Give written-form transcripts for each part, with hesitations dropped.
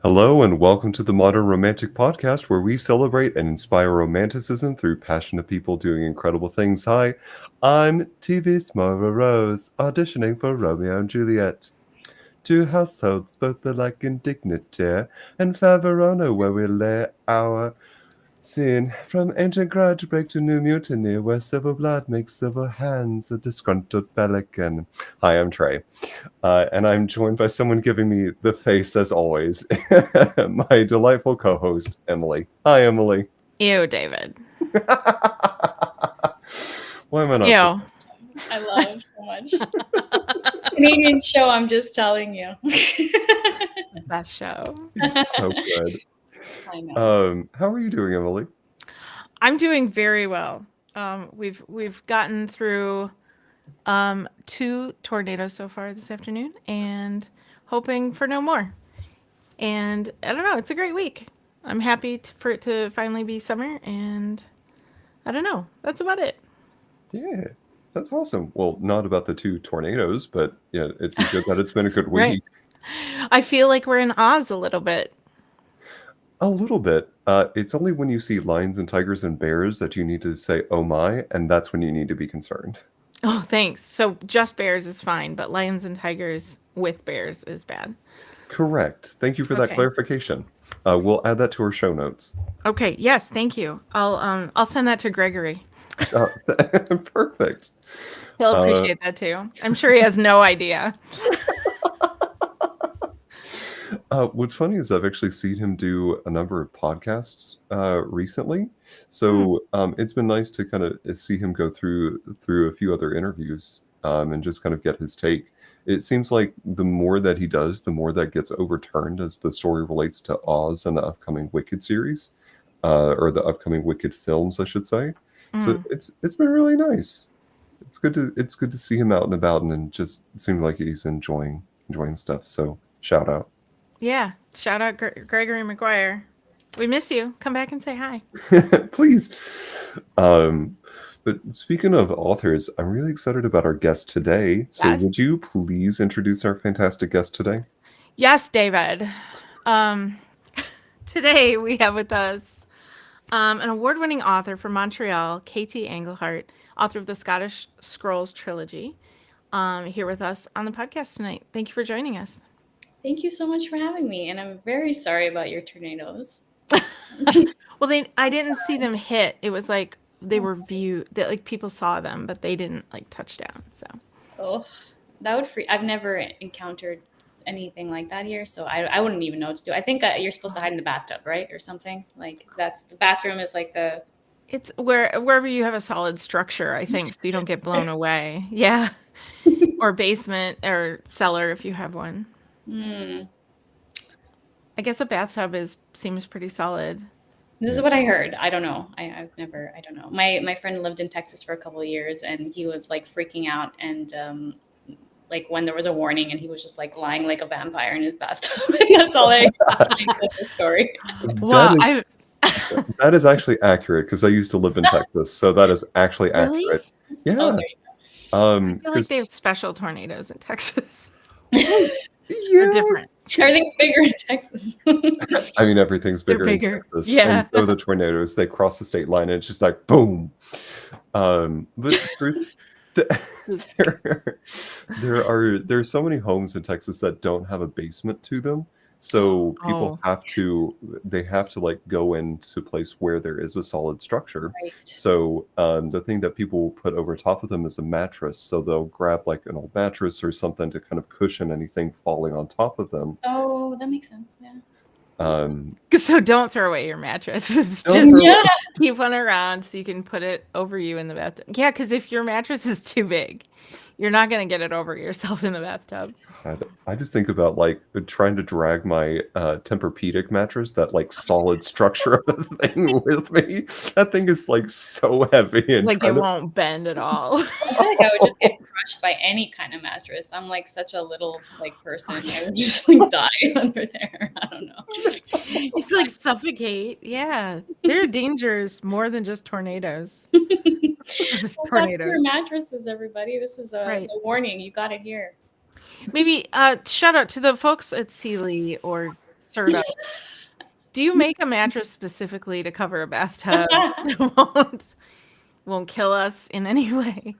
Hello and welcome to the Modern Romantic Podcast, where we celebrate and inspire romanticism through passionate people doing incredible things. Hi, I'm TV Smara Rose, auditioning for Romeo and Juliet. Two households, both alike in dignity, and Faverona, where we lay our scene. From ancient grudge break to new mutiny, where civil blood makes civil hands a disgruntled pelican. Hi, I'm Trey. And I'm joined by someone giving me the face as always, my delightful co-host, Emily. Hi, Emily. Ew, David. Why am I not Ew. surprised? I love it so much. Canadian show, I'm just telling you. Best show. It's so good. I know. How are you doing, Emily? I'm doing very well. We've gotten through 2 tornadoes so far this afternoon and hoping for no more. And I don't know, it's a great week. I'm happy for it to finally be summer, and I don't know. That's about it. Yeah, that's awesome. Well, not about the 2 tornadoes, but yeah, it's good that it's been a good week. Right. I feel like we're in Oz a little bit. A little bit. It's only when you see lions and tigers and bears that you need to say, oh my, and that's when you need to be concerned. Oh, thanks. So just bears is fine, but lions and tigers with bears is bad. Correct. Thank you for that clarification. We'll add that to our show notes. Okay. Yes. Thank you. I'll send that to Gregory. Perfect. He'll appreciate that too. I'm sure he has no idea. What's funny is I've actually seen him do a number of podcasts recently. So it's been nice to kind of see him go through a few other interviews and just kind of get his take. It seems like the more that he does, the more that gets overturned as the story relates to Oz and the upcoming Wicked series, or the upcoming Wicked films, I should say. So it's been really nice. It's good to see him out and about, and just seems like he's enjoying stuff. So shout out. Yeah, shout out Gregory McGuire. We miss you. Come back and say hi. Please. But speaking of authors, I'm really excited about our guest today. So would you please introduce our fantastic guest today? Yes, David. Today we have with us an award-winning author from Montreal, KT Anglehart, author of the Scottish Scrolls trilogy, here with us on the podcast tonight. Thank you for joining us. Thank you so much for having me, and I'm very sorry about your tornadoes. Well, I didn't see them hit. It was like they were viewed, that like people saw them, but they didn't like touch down. So that would freak. I've never encountered anything like that here, so I wouldn't even know what to do. I think you're supposed to hide in the bathtub, right, or something. Like that's the bathroom is like the. It's wherever you have a solid structure, I think, so you don't get blown away. Yeah, or basement or cellar if you have one. I guess a bathtub seems pretty solid. This is what I heard. I don't know. I don't know. My friend lived in Texas for a couple of years, and he was like freaking out, and like when there was a warning, and he was just like lying like a vampire in his bathtub. That's all I got. That's the story. Wow, that is actually accurate because I used to live in Texas, so that is actually really? Accurate. Yeah. Oh, there you go. I feel like they have special tornadoes in Texas. Yeah. They're different. Everything's bigger in Texas. I mean, everything's bigger in Texas. Yeah. And so the tornadoes, they cross the state line and it's just like, boom. But there's so many homes in Texas that don't have a basement to them. So people have to like go into a place where there is a solid structure. Right. So the thing that people will put over top of them is a mattress. So they'll grab like an old mattress or something to kind of cushion anything falling on top of them. Oh, that makes sense. Yeah. So don't throw away your mattress. Just keep one around so you can put it over you in the bathtub. Yeah, because if your mattress is too big, you're not going to get it over yourself in the bathtub. I just think about like trying to drag my Tempur-Pedic mattress, that like solid structure of the thing with me. That thing is like so heavy and like it won't bend at all. I feel like I would just get crushed by any kind of mattress. I'm like such a little like person. I would just like die under there. I don't know. You feel like suffocate. Yeah, there are dangers more than just tornadoes. Tornadoes. Your mattresses, everybody. This is a warning. You got it here. Maybe shout out to the folks at Sealy or Serta, do you make a mattress specifically to cover a bathtub that won't kill us in any way?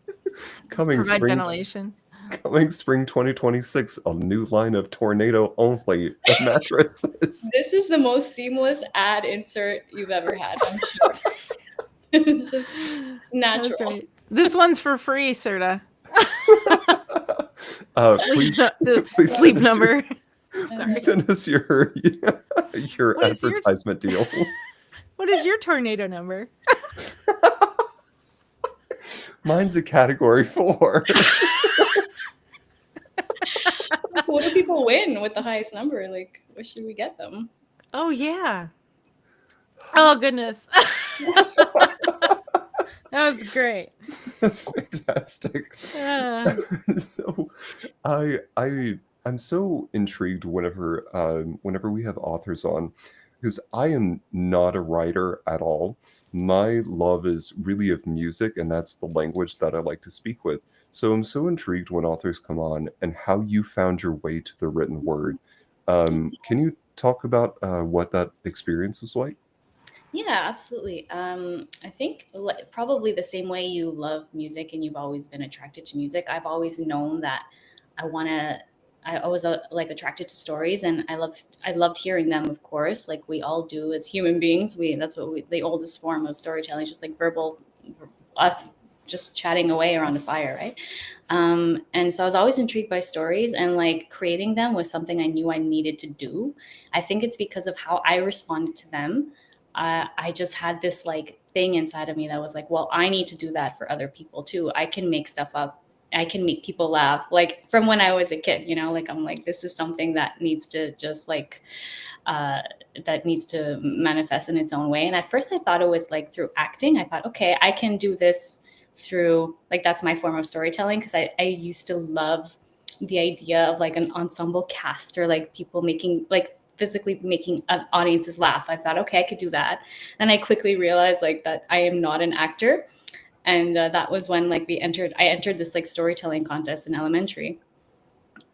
Coming Provide spring ventilation. coming spring 2026, a new line of tornado only mattresses. This is the most seamless ad insert you've ever had, I'm sure. It's just natural. That's right. This one's for free, Serta. Please, The please sleep send us your- number. Sorry. please send us your What is your- advertisement deal. What is your tornado number? Mine's a category 4. What do people win with the highest number? Like, what should we get them? Oh yeah. Oh goodness. That was great. Fantastic. So, I'm so intrigued whenever we have authors on, because I am not a writer at all. My love is really of music, and that's the language that I like to speak with. So I'm so intrigued when authors come on and how you found your way to the written word. Can you talk about what that experience was like? Yeah, absolutely. I think probably the same way you love music and you've always been attracted to music, I've always known that I want to. I was like attracted to stories, and I loved hearing them. Of course, like we all do as human beings. That's what the oldest form of storytelling is, just like us just chatting away around a fire, right? And so I was always intrigued by stories, and like creating them was something I knew I needed to do. I think it's because of how I responded to them. I just had this like thing inside of me that was like, well, I need to do that for other people too. I can make stuff up. I can make people laugh. Like from when I was a kid, like I'm like, this is something that needs to just like, that needs to manifest in its own way. And at first I thought it was like through acting. I thought, okay, I can do this through like, that's my form of storytelling. Cause I used to love the idea of like an ensemble cast, or like people making like physically making audiences laugh. I thought, okay, I could do that. And I quickly realized like that I am not an actor. And that was when like I entered this like storytelling contest in elementary.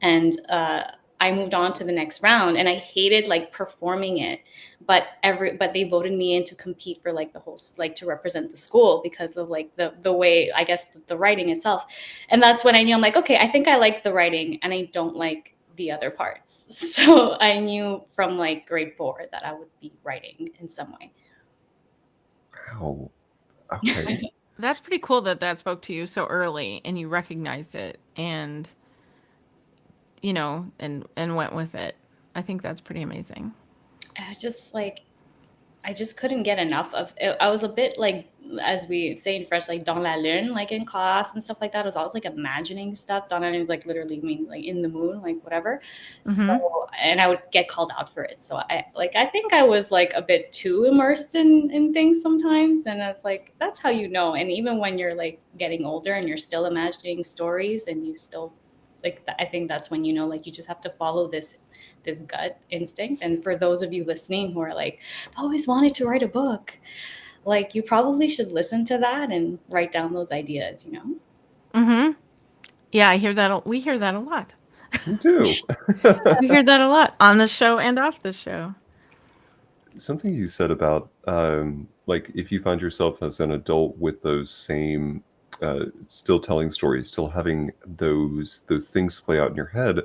And I moved on to the next round, and I hated like performing it, but they voted me in to compete for like the whole, like to represent the school, because of like the way, I guess, the writing itself. And that's when I knew, I'm like, okay, I think I like the writing and I don't like the other parts. So I knew from like grade 4 that I would be writing in some way. Wow. Okay. That's pretty cool that spoke to you so early and you recognized it and and went with it. I think that's pretty amazing. I was just like, I just couldn't get enough of it. I was a bit like, as we say in French, like dans la lune, like in class and stuff like that. I was always like imagining stuff. Dans la lune is like literally mean like in the moon, like whatever. So, and I would get called out for it. So I think I was like a bit too immersed in things sometimes. And it's like, that's how you know. And even when you're like getting older and you're still imagining stories, and you still like, I think that's when like you just have to follow this gut instinct. And for those of you listening who are like, I've always wanted to write a book, like you probably should listen to that and write down those ideas. Yeah, I hear that. We hear that a lot. Me too. We hear that a lot on the show and off the show. Something you said about like if you find yourself as an adult with those same still telling stories, still having those things play out in your head,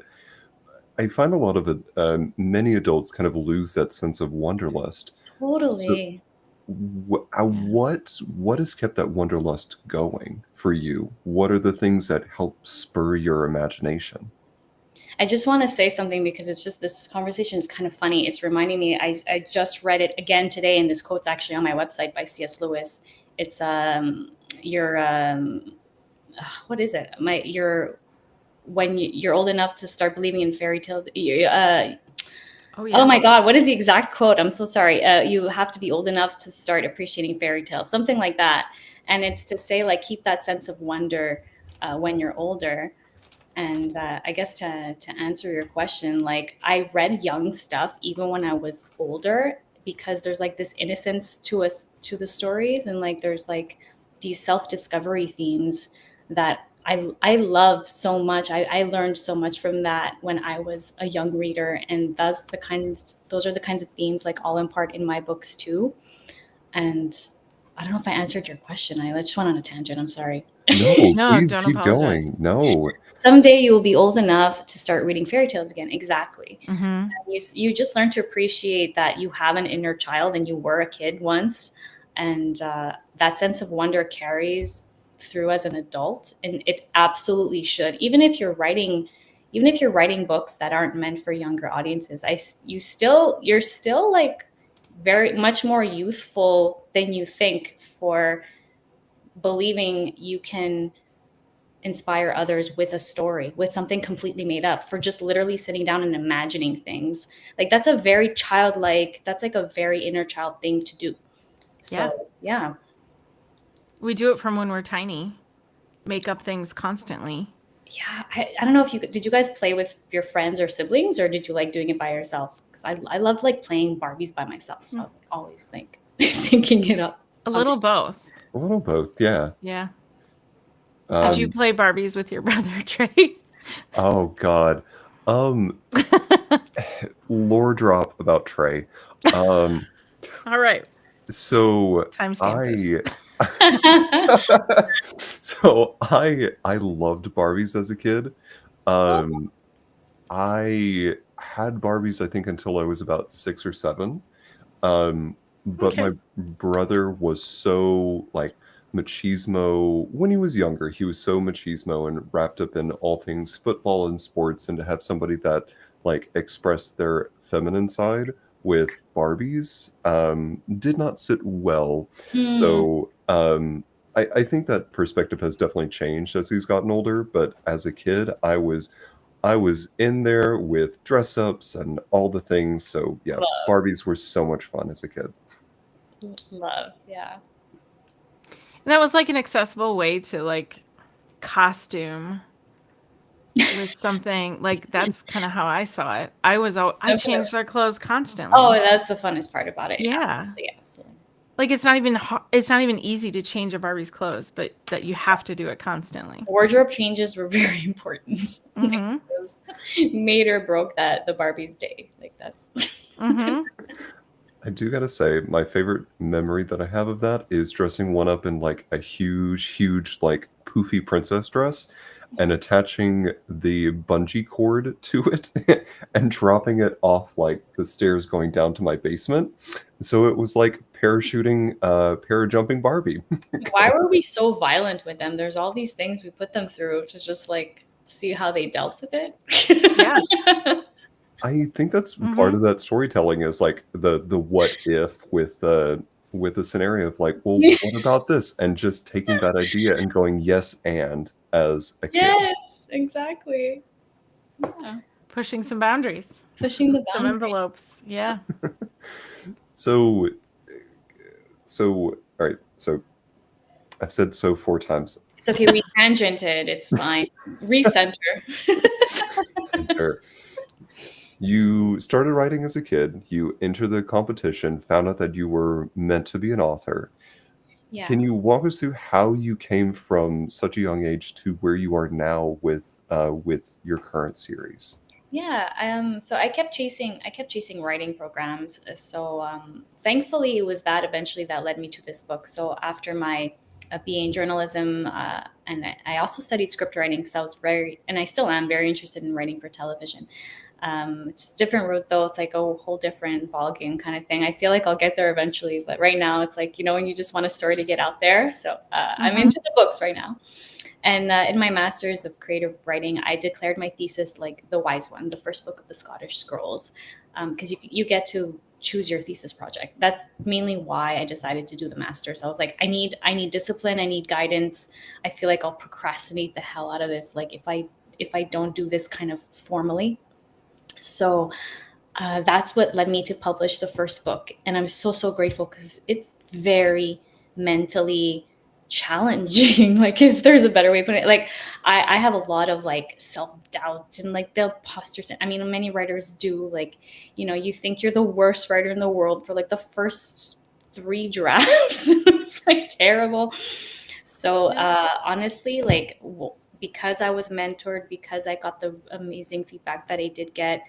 I find a lot of many adults kind of lose that sense of wanderlust. Totally. So, what has kept that wanderlust going for you? What are the things that help spur your imagination? I just want to say something, because it's just, this conversation is kind of funny. It's reminding me, I just read it again today, and this quote's actually on my website by C.S. Lewis. It's what is it? When you're old enough to start believing in fairy tales. Oh yeah. Oh my God, what is the exact quote? I'm so sorry. You have to be old enough to start appreciating fairy tales, something like that. And it's to say like, keep that sense of wonder when you're older. And I guess to answer your question, like I read young stuff even when I was older, because there's like this innocence to the stories, and like there's like these self-discovery themes that I love so much. I learned so much from that when I was a young reader, and those are the kinds of themes like all in part in my books too. And I don't know if I answered your question. I just went on a tangent. I'm sorry. No, No, please don't keep apologize. going. No. Someday you will be old enough to start reading fairy tales again. Exactly. Mm-hmm. You just learn to appreciate that you have an inner child and you were a kid once, and that sense of wonder carries through as an adult, and it absolutely should. Even if you're writing books that aren't meant for younger audiences, you're still like very much more youthful than you think for believing you can inspire others with a story, with something completely made up, for just literally sitting down and imagining things. Like that's a very childlike, that's like a very inner child thing to do. Yeah. So, yeah. We do it from when we're tiny. Make up things constantly. Yeah. I don't know if did you guys play with your friends or siblings, or did you like doing it by yourself? Because I loved like playing Barbies by myself. So I was like always thinking it up. A little both. A little both, yeah. Yeah. Did you play Barbies with your brother, Trey? Oh God. Um, lore drop about Trey. Um, All right. so Timestamp this. I loved Barbies as a kid. Um, I had Barbies, I think, until I was about 6 or 7. But Okay. my brother was so like machismo when he was younger. He was so machismo and wrapped up in all things football and sports, and to have somebody that like expressed their feminine side with Barbies did not sit well. Mm, So I think that perspective has definitely changed as he's gotten older. But as a kid, I was in there with dress ups and all the things. So yeah, love, Barbies were so much fun as a kid. love. Yeah. And that was like an accessible way to like costume with something. Like that's kind of how I saw it. I Definitely. changed our clothes constantly. Oh, that's the funnest part about it. Yeah. Absolutely, absolutely. Like it's not even easy to change a Barbie's clothes, but that you have to do it constantly. Wardrobe changes were very important. Mm-hmm. It was made or broke the Barbie's day. Like that's Mm-hmm. I do gotta say, my favorite memory that I have of that is dressing one up in like a huge, huge, like poofy princess dress and attaching the bungee cord to it and dropping it off like the stairs going down to my basement. So it was like parachuting, parajumping Barbie. why were we so violent with them? There's all these things we put them through to just like see how they dealt with it. Yeah. I think that's part Mm-hmm. of that storytelling is like the what if with the scenario of like, well, what about this? And just taking that idea and going yes and as a kid. Yes, exactly. Yeah. Pushing some boundaries, Pushing the some boundary. envelopes. Yeah. So all right, so I've said so 4 times. It's okay, we tangented. It's fine. Recenter. Center. You started writing as a kid, you entered the competition, found out that you were meant to be an author. Yeah. Can you walk us through how you came from such a young age to where you are now with your current series? Yeah, so I kept chasing writing programs. So thankfully, it was that eventually that led me to this book. So after my BA in journalism, and I also studied script writing because I was and I still am very interested in writing for television. It's a different route though. It's like a whole different ballgame kind of thing. I feel like I'll get there eventually, but right now it's like, when you just want a story to get out there. So I'm into the books right now. And in my master's of creative writing, I declared my thesis like the wise one, the first book of the Scottish Scrolls, because you get to choose your thesis project. That's mainly why I decided to do the master's. I was like, I need discipline, I need guidance. I feel like I'll procrastinate the hell out of this. Like if I don't do this kind of formally. So that's what led me to publish the first book, and I'm so grateful because it's very mentally challenging. Like if there's a better way to put it, like I have a lot of like self-doubt and like the imposter I mean, many writers do. Like, you think you're the worst writer in the world for like the first 3 drafts. It's like terrible. So honestly, like because I was mentored, because I got the amazing feedback that I did get,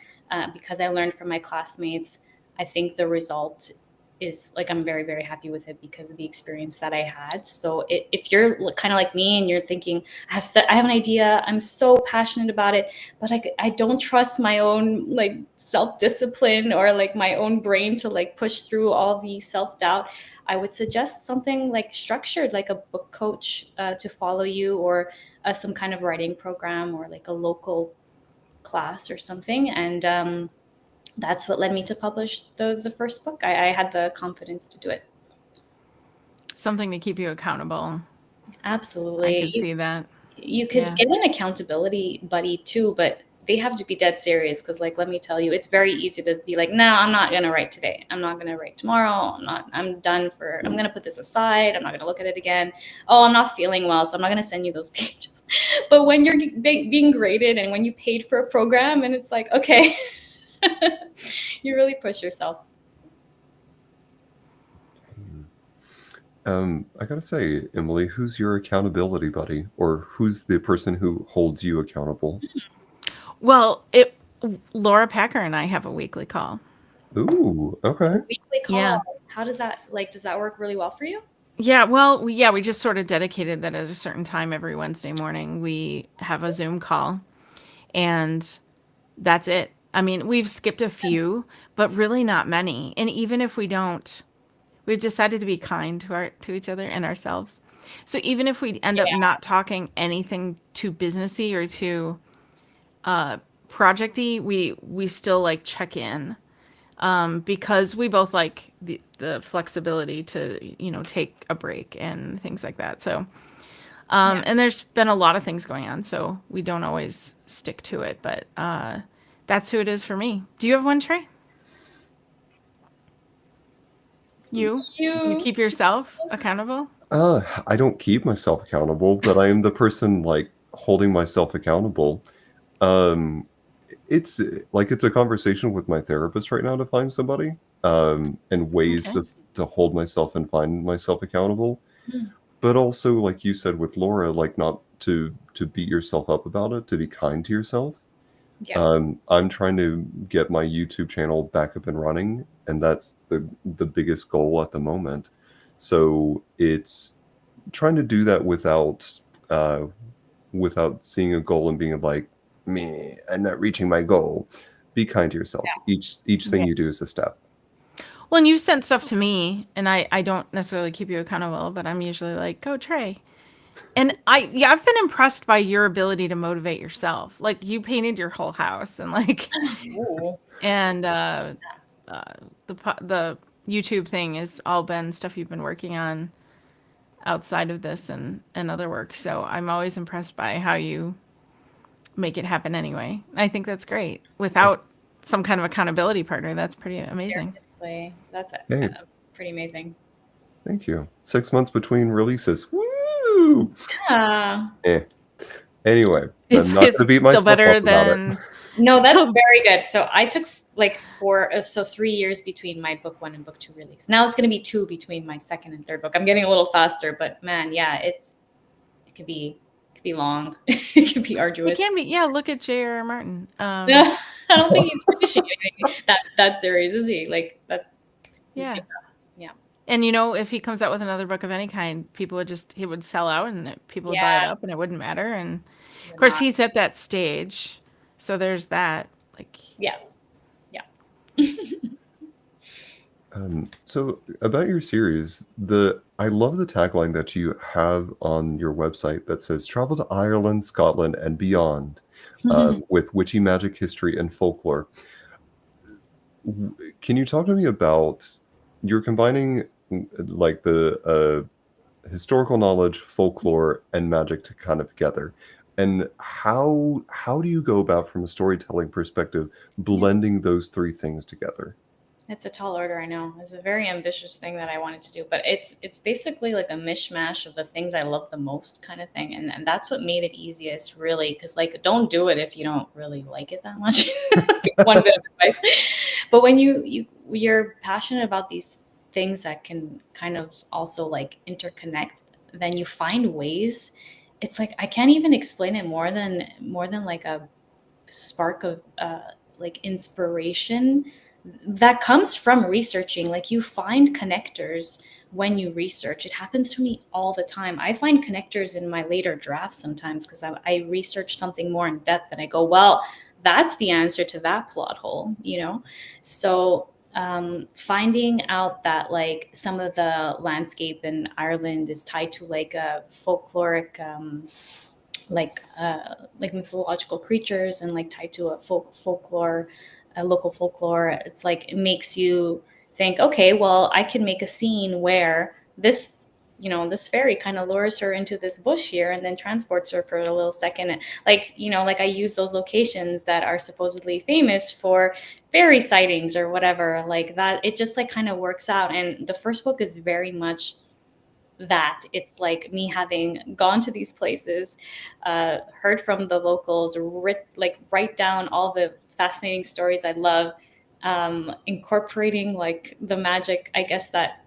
because I learned from my classmates, I think the result is like I'm very, very happy with it because of the experience that I had. So if you're kind of like me and you're thinking, I have an idea, I'm so passionate about it, but I don't trust my own like self-discipline or like my own brain to like push through all the self-doubt, I would suggest something like structured, like a book coach to follow you, or some kind of writing program, or like a local class or something. And that's what led me to publish the first book. I had the confidence to do it. Something to keep you accountable. Absolutely. I could see that. You could Yeah. get an accountability buddy too, but they have to be dead serious, because like, let me tell you, it's very easy to be like, no, I'm not gonna write today, I'm not gonna write tomorrow, I'm done for, I'm gonna put this aside, I'm not gonna look at it again. Oh, I'm not feeling well, so I'm not gonna send you those pages. But when you're being graded, and when you paid for a program, and it's like, okay, you really push yourself. I gotta say, Emily, who's your accountability buddy, or who's the person who holds you accountable? Well, Laura Packer and I have a weekly call. Ooh, okay. Weekly call. Yeah. How does that does that work really well for you? Yeah, well, we just sort of dedicated that at a certain time every Wednesday morning. We have a Zoom call, and that's it. I mean, we've skipped a few, but really not many. And even if we don't, we've decided to be kind to each other and ourselves. So even if we end up not talking anything too businessy or too projecty, we still like check in, because we both like the flexibility to take a break and things like that. So and there's been a lot of things going on, so we don't always stick to it, but that's who it is for me. Do you have one, Trey? You keep yourself accountable? I don't keep myself accountable, but I am the person like holding myself accountable. Um, it's it's a conversation with my therapist right now to find somebody, and ways Okay. to hold myself and find myself accountable. But also, like you said with Laura, like not to beat yourself up about it, to be kind to yourself. Yeah. I'm trying to get my YouTube channel back up and running, and that's the biggest goal at the moment. So it's trying to do that uh, without seeing a goal and being like, me, I'm not reaching my goal. Be kind to yourself. Each thing Yeah. you do is a step. Well, and you sent stuff to me, and I don't necessarily keep you accountable, but I'm usually like, go Trey. And I've been impressed by your ability to motivate yourself. Like you painted your whole house, and like Ooh. and the YouTube thing has all been stuff you've been working on outside of this and other work. So I'm always impressed by how you make it happen anyway. I think that's great. Without some kind of accountability partner, that's pretty amazing. Seriously, that's Hey, pretty amazing. thank you. 6 months between releases. Woo! Yeah. Eh. Anyway, I'm It's not going to beat still myself up better about it. than No, that's still very good. So I took like 3 years between my book 1 and book 2 release. Now it's going to be 2 between my second and third book. I'm getting a little faster, but man, yeah, it could be long. It could be it arduous. can be. Yeah, look at J.R.R. Martin. I don't think he's finishing anything that series, is he? Like Yeah. Yeah. And if he comes out with another book of any kind, he would sell out, and people would buy it Yeah. up, and it wouldn't matter. And of Would course, not. he's at that stage, so there's that. Like, Yeah. Yeah. So about your series, I love the tagline that you have on your website that says "Travel to Ireland, Scotland, and beyond with witchy magic, history, and folklore." Can you talk to me about you're combining like the historical knowledge, folklore, and magic to kind of together? And how do you go about, from a storytelling perspective, blending those three things together? It's a tall order, I know. It's a very ambitious thing that I wanted to do, but it's basically like a mishmash of the things I love the most, kind of thing. And that's what made it easiest, really, because like, don't do it if you don't really like it that much. One bit of advice. But when you're passionate about these things that can kind of also like interconnect, then you find ways. it's like I can't even explain it more than like a spark of like inspiration that comes from researching. Like you find connectors when you research. It happens to me all the time. I find connectors in my later drafts sometimes because I research something more in depth and I go, well, that's the answer to that plot hole, you know? So finding out that like some of the landscape in Ireland is tied to like a folkloric like mythological creatures and like tied to a folklore, a local folklore. It's like it makes you think, okay, well, I can make a scene where this, you know, this fairy kind of lures her into this bush here and then transports her for a little second. And like, you know, like I use those locations that are supposedly famous for fairy sightings or whatever, like that. It just like kind of works out. And the first book is very much that. It's like me having gone to these places, heard from the locals, write down all the fascinating stories I love, incorporating like the magic, I guess, that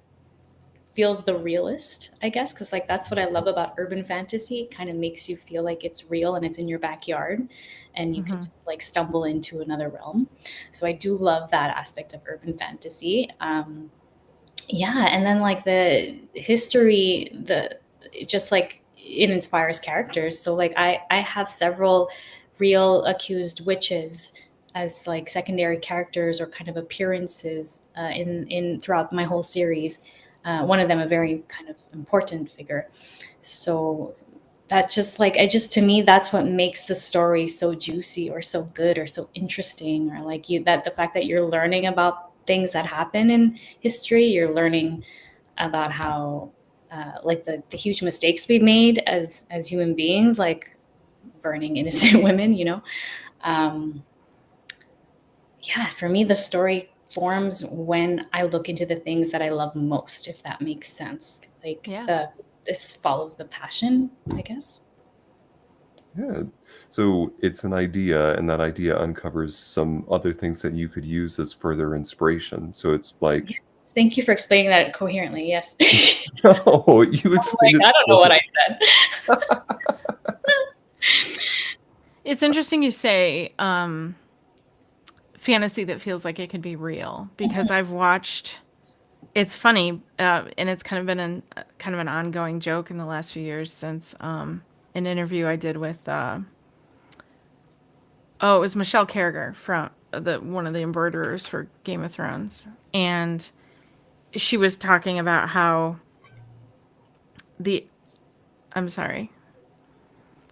feels the realist, I guess, because like that's what I love about urban fantasy. It kind of makes you feel like it's real and it's in your backyard and you could just like stumble into another realm. So I do love that aspect of urban fantasy. Yeah, and then like the history, the just like it inspires characters. So like I have several real accused witches as like secondary characters or kind of appearances in throughout my whole series. One of them a very kind of important figure. So that just like I just to me that's what makes the story so juicy or so good or so interesting, or like you, that the fact that you're learning about things that happen in history, you're learning about how like the huge mistakes we made as human beings, like burning innocent women, you know. um yeah, for me the story forms when I look into the things that I love most, if that makes sense. Like Yeah. the this follows the passion, I guess. Yeah. So it's an idea, and that idea uncovers some other things that you could use as further inspiration. So it's like, Yes. Thank you for explaining that coherently. Yes. oh, you Like, explained it I don't know so what I said. It's interesting you say fantasy that feels like it could be real, because I've watched. It's funny, and it's kind of been kind of an ongoing joke in the last few years since an interview I did with. It was Michelle Carriger from the one of the embroiderers for Game of Thrones, and she was talking about how the. I'm sorry.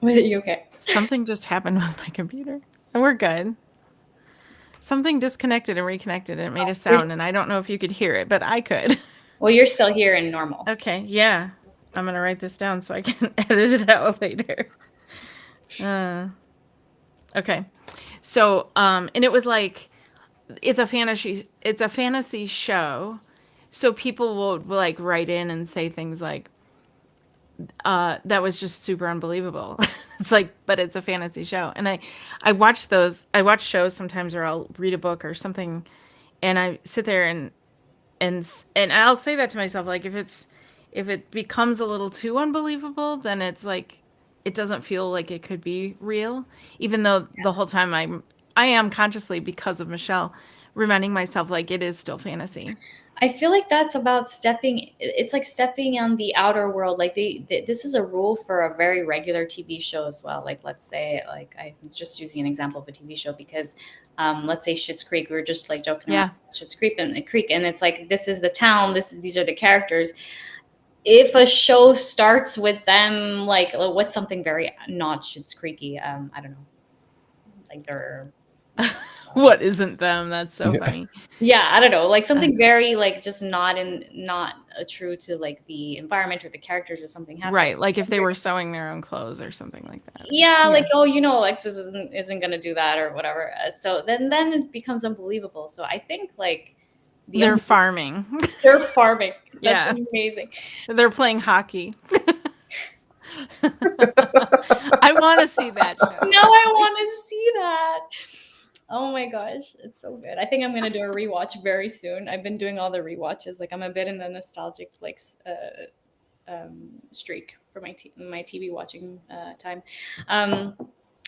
Are you okay? Something just happened with my computer. And we're good. Something disconnected and reconnected and it made a sound, and I don't know if you could hear it, but I could. Well, you're still here and normal. Okay, yeah. I'm gonna write this down so I can edit it out later. Okay. So, and it was like it's a fantasy show. So people will like write in and say things like, that was just super unbelievable. It's like, but it's a fantasy show. And I watch those, I watch shows sometimes, or I'll read a book or something, and I sit there and I'll say that to myself, like if it becomes a little too unbelievable, then it's like it doesn't feel like it could be real, even though the whole time I am consciously, because of Michelle, reminding myself like it is still fantasy. I feel like that's about stepping. It's like stepping on the outer world. Like this is a rule for a very regular TV show as well. Like let's say, like I was just using an example of a TV show because, let's say Schitt's Creek. We were just like joking around Yeah. Schitt's Creek, and it's like this is the town. These are the characters. If a show starts with them, like what's something very not Schitt's Creeky? I don't know, like they're What isn't them? That's so Yeah. funny. yeah, I don't know, like something very like just not true to like the environment or the characters or something happening. Right, like if they were sewing their own clothes or something like that. Yeah, like oh, you know, Alexis isn't gonna do that or whatever. So then it becomes unbelievable. So I think like They're farming. they're farming. That's Yeah. amazing. They're playing hockey. I want to see that show. Now I want to see that. Oh my gosh, it's so good. I think I'm gonna do a rewatch very soon. I've been doing all the rewatches. Like I'm a bit in the nostalgic like streak for my TV watching time.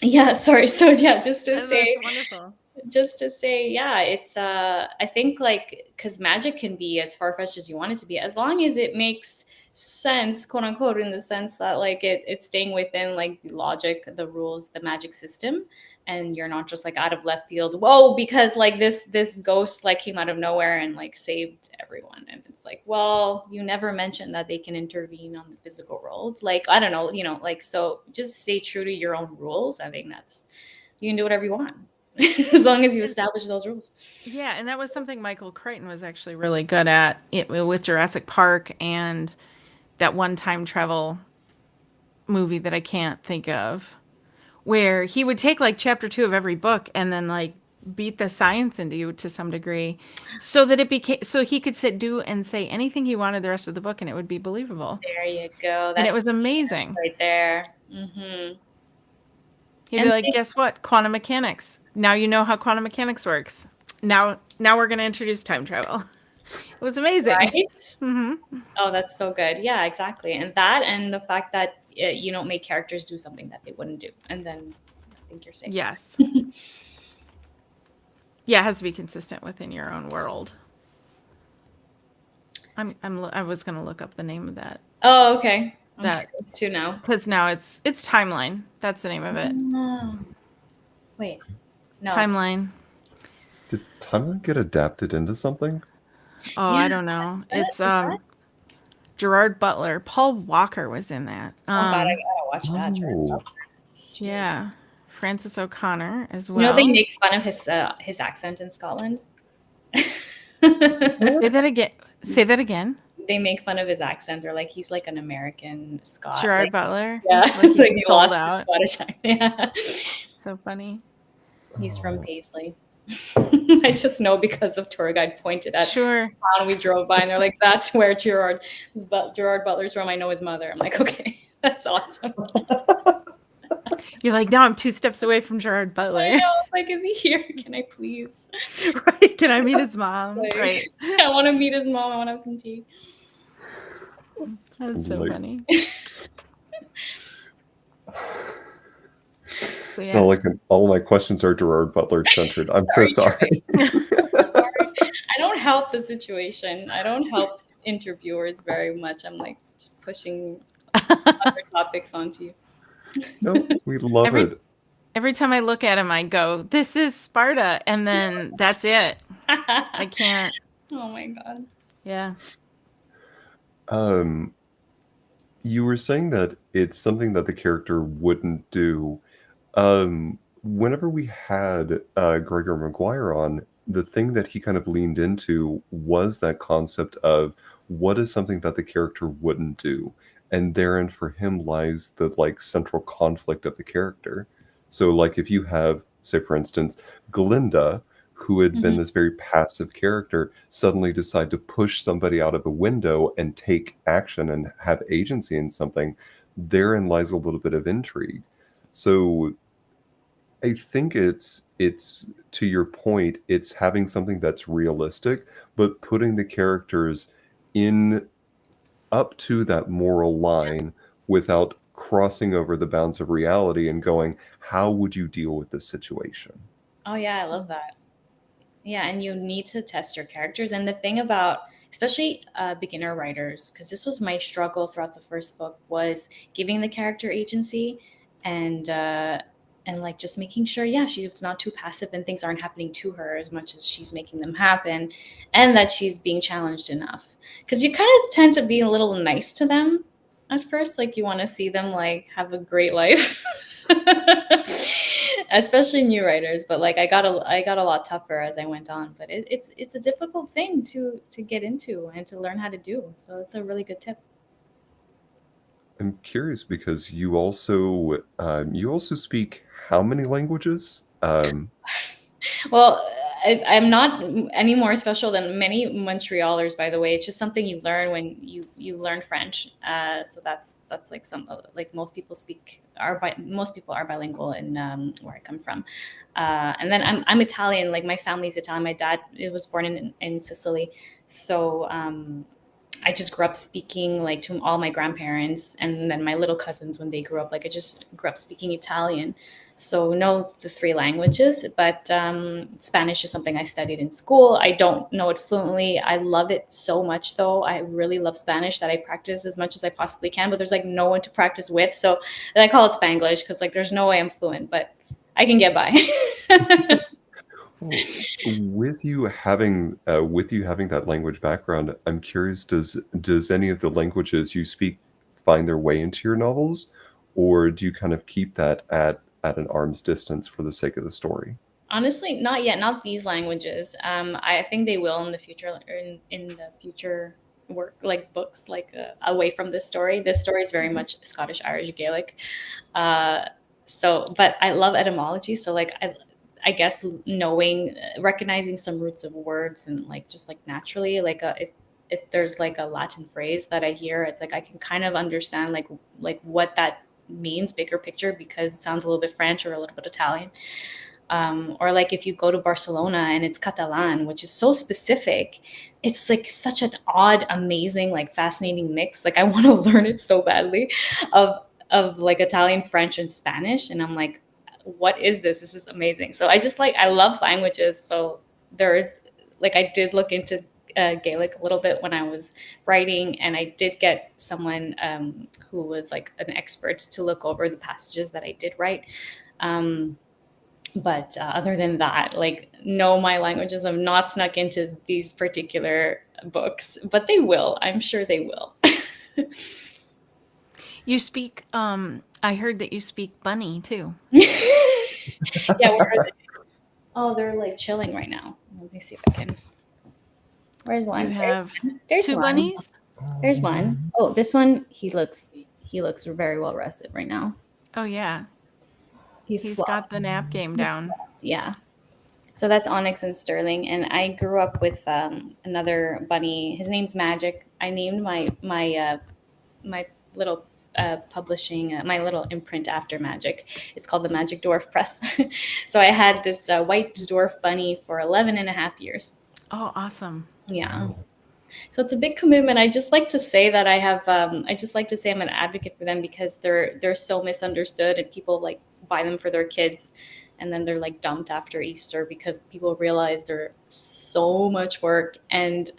Yeah, sorry. So yeah, just to That's say, wonderful. yeah, it's I think like because magic can be as far-fetched as you want it to be, as long as it makes sense, quote unquote, in the sense that like it's staying within like the logic, the rules, the magic system, and you're not just like out of left field, whoa, because like this ghost like came out of nowhere and like saved everyone. And it's like, well, you never mentioned that they can intervene on the physical world. Like, I don't know, like, so just stay true to your own rules. I think that's, you can do whatever you want as long as you establish those rules. Yeah, and that was something Michael Crichton was actually really good at with Jurassic Park and that one time travel movie that I can't think of, where he would take like chapter 2 of every book and then like beat the science into you to some degree so that it became so he could do and say anything he wanted the rest of the book and it would be believable. There you go. And it That's was amazing. right there. Mm-hmm. He'd be like, guess what? Quantum mechanics. Now you know how quantum mechanics works. Now we're going to introduce time travel. It was amazing. Right? Mm-hmm. Oh, that's so good. Yeah, exactly. And that, and the fact that you don't make characters do something that they wouldn't do, and then I think you're safe. Yes. Yeah, it has to be consistent within your own world. I was going to look up the name of that. Oh, okay. I'm That curious too now. because now it's Timeline. That's the name of it. No. Wait. No. Timeline. Did Timeline get adapted into something? Oh, Yeah, I don't know. is It's that? Gerard Butler. Paul Walker was in that. Oh God, I gotta watch that. Oh, Yeah. Francis O'Connor as You well. know they make fun of his accent in Scotland. Say that again. Say that again. They make fun of his accent. They're like, he's like an American Scot. Gerard Like, Butler. yeah, Like he's like he sold lost out. his Scottish accent. Yeah. So funny. He's from Paisley. I just know because of tour guide pointed at Sure. town we drove by, and they're like, "That's where Gerard Butler's from." I know his mother. I'm like, okay, that's awesome. You're like, now I'm 2 steps away from Gerard Butler. I know. Like, is he here? Can I please? Right? Can I meet his mom? Like, Right. I want to meet his mom. I want to have some tea. That's so Like- funny. So, yeah. No, like all my questions are Gerard Butler centered. I'm so sorry. I don't help the situation. I don't help interviewers very much. I'm like just pushing other topics onto you. No, we love it. Every time I look at him, I go, "This is Sparta," and then that's it. I can't. Oh my God. Yeah. You were saying that it's something that the character wouldn't do. Whenever we had Gregor Maguire on, the thing that he kind of leaned into was that concept of what is something that the character wouldn't do, and therein for him lies the like central conflict of the character. So, like if you have, say, for instance, Glinda, who had been this very passive character, suddenly decide to push somebody out of a window and take action and have agency in something, therein lies a little bit of intrigue. So I think it's to your point, it's having something that's realistic, but putting the characters in up to that moral line without crossing over the bounds of reality and going, how would you deal with this situation? Oh yeah, I love that. Yeah, and you need to test your characters. And the thing about, especially beginner writers, because this was my struggle throughout the first book, was giving the character agency and like just making sure, yeah, she's not too passive and things aren't happening to her as much as she's making them happen, and that she's being challenged enough. Because you kind of tend to be a little nice to them at first, like you want to see them like have a great life. Especially new writers, but like I got a lot tougher as I went on. But it's a difficult thing to get into and to learn how to do. So it's a really good tip. I'm curious because you also speak how many languages? Well, I'm not any more special than many Montrealers, by the way. It's just something you learn when you learn French. So that's like like most people most people are bilingual in where I come from. And then I'm Italian. Like my family's Italian. My dad was born in Sicily, so I just grew up speaking like to all my grandparents and then my little cousins when they grew up. Like I just grew up speaking Italian. So know the three languages, but Spanish is something I studied in school. I don't know it fluently. I love it so much though. I really love Spanish that I practice as much as I possibly can, but there's like no one to practice with. So and I call it Spanglish because like there's no way I'm fluent, but I can get by. Well, with you having that language background, I'm curious, does any of the languages you speak find their way into your novels, or do you kind of keep that at an arm's distance for the sake of the story? Honestly, not yet. Not these languages. I think they will in the future, or in the future work, like books, like away from this story. This story is very much Scottish, Irish, Gaelic. Uh, but I love etymology. So like I guess knowing, recognizing some roots of words and like just like naturally, like if there's like a Latin phrase that I hear, it's like I can kind of understand like what that means, bigger picture, because it sounds a little bit French or a little bit Italian. Or like if you go to Barcelona and it's Catalan, which is so specific, it's like such an odd, amazing, like fascinating mix. Like I want to learn it so badly of like Italian, French, and Spanish. And I'm like, what is this? This is amazing. So I just like I love languages. So there's like I did look into Gaelic a little bit when I was writing, and I did get someone who was like an expert to look over the passages that I did write. Um, but other than that, like, no, my languages have not snuck into these particular books, but they will. I'm sure they will. You speak, I heard that you speak bunny too. Yeah, where are they? Oh, they're like chilling right now. Let me see if I can. Where's one? You have There's two one. bunnies? There's one. Oh, this one. He looks very well rested right now. Oh, yeah. He's flopped. got the nap game down. Yeah. So that's Onyx and Sterling, and I grew up with another bunny. His name's Magic. I named my little publishing, my little imprint after Magic. It's called the Magic Dwarf Press. So I had this white dwarf bunny for 11 and a half years. Oh, awesome. Yeah. So it's a big commitment. I just like to say that I just like to say I'm an advocate for them because they're so misunderstood, and people like buy them for their kids, and then they're like dumped after Easter because people realize they're so much work and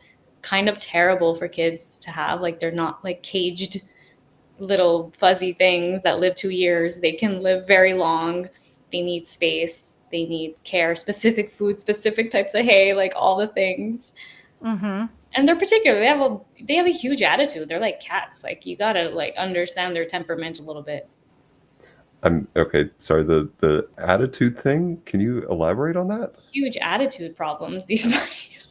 kind of terrible for kids to have. Like they're not like caged little fuzzy things that live 2 years. They can live very long. They need space. They need care, specific food, specific types of hay, like all the things. Mm-hmm. And they're particular. They have a huge attitude. They're like cats. Like you gotta like understand their temperament a little bit. I'm okay. Sorry, the attitude thing. Can you elaborate on that? Huge attitude problems, these bunnies.